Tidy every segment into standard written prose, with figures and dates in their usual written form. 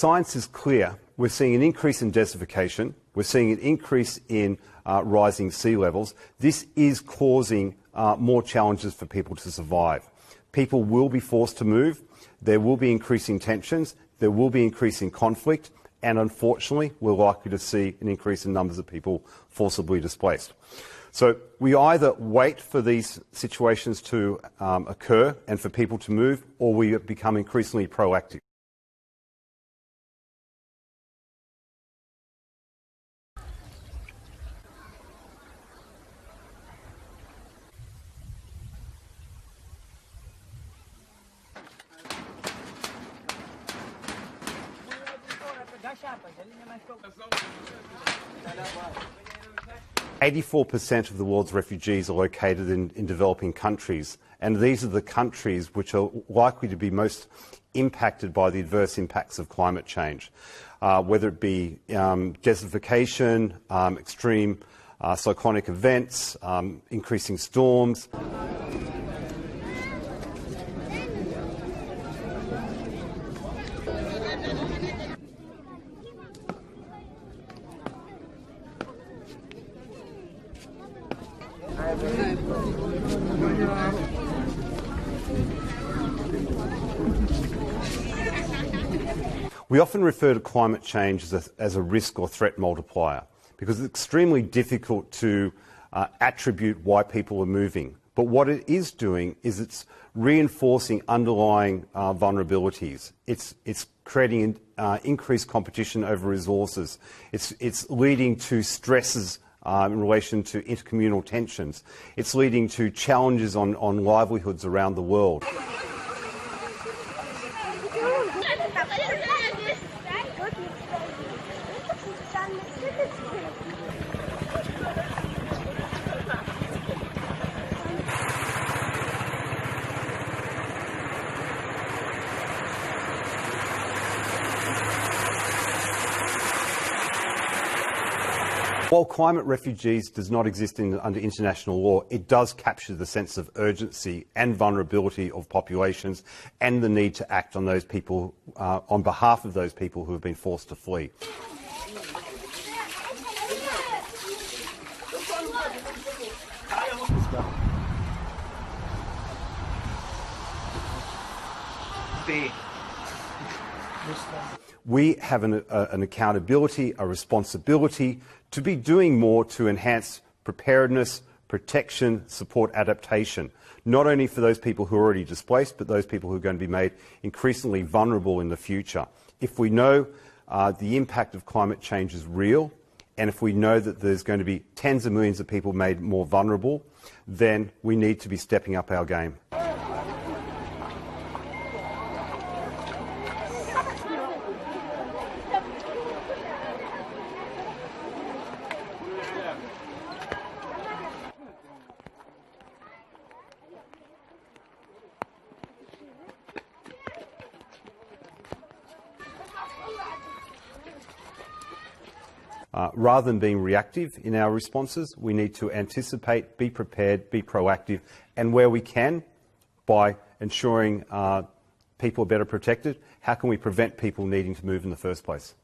science is clear. We're seeing an increase in desertification. We're seeing an increase in rising sea levels. This is causing more challenges for people to survive. People will be forced to move. There will be increasing tensions. There will be increasing conflict. And unfortunately, we're likely to see an increase in numbers of people forcibly displaced. So we either wait for these situations to occur and for people to move, or we become increasingly proactive. "84% of the world's refugees are located in developing countries, and these are the countries which are likely to be most impacted by the adverse impacts of climate change, whether it be desertification, extreme cyclonic events, increasing storms." We often refer to climate change as a risk or threat multiplier because it's extremely difficult to attribute why people are moving. But what it is doing is it's reinforcing underlying vulnerabilities. It's creating increased competition over resources. It's leading to stresses in relation to intercommunal tensions. It's leading to challenges on livelihoods around the world. While climate refugees does not exist under international law, it does capture the sense of urgency and vulnerability of populations and the need to act on those people, on behalf of those people who have been forced to flee. We have an accountability, a responsibility to be doing more to enhance preparedness, protection, support adaptation, not only for those people who are already displaced, but those people who are going to be made increasingly vulnerable in the future. If we know the impact of climate change is real, and if we know that there's going to be tens of millions of people made more vulnerable, then we need to be stepping up our game. Rather than being reactive in our responses, we need to anticipate, be prepared, be proactive, and where we can, by ensuring people are better protected, how can we prevent people needing to move in the first place?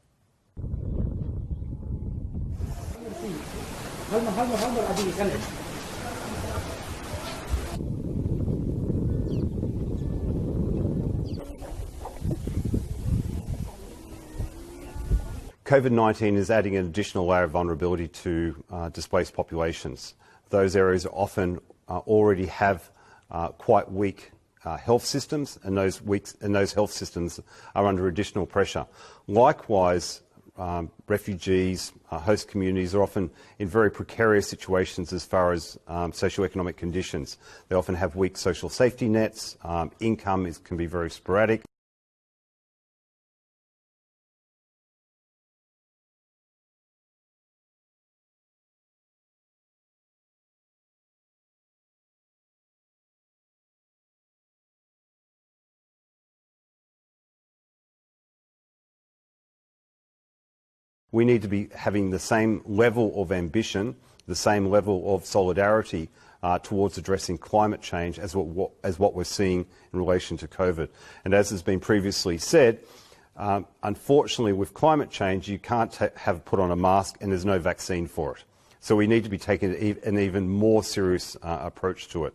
COVID-19 is adding an additional layer of vulnerability to displaced populations. Those areas often already have quite weak health systems, and those health systems are under additional pressure. Likewise, refugees, host communities are often in very precarious situations as far as socioeconomic conditions. They often have weak social safety nets, income can be very sporadic. We need to be having the same level of ambition, the same level of solidarity towards addressing climate change as what we're seeing in relation to COVID. And as has been previously said, unfortunately, with climate change, you can't have put on a mask and there's no vaccine for it. So we need to be taking an even more serious approach to it.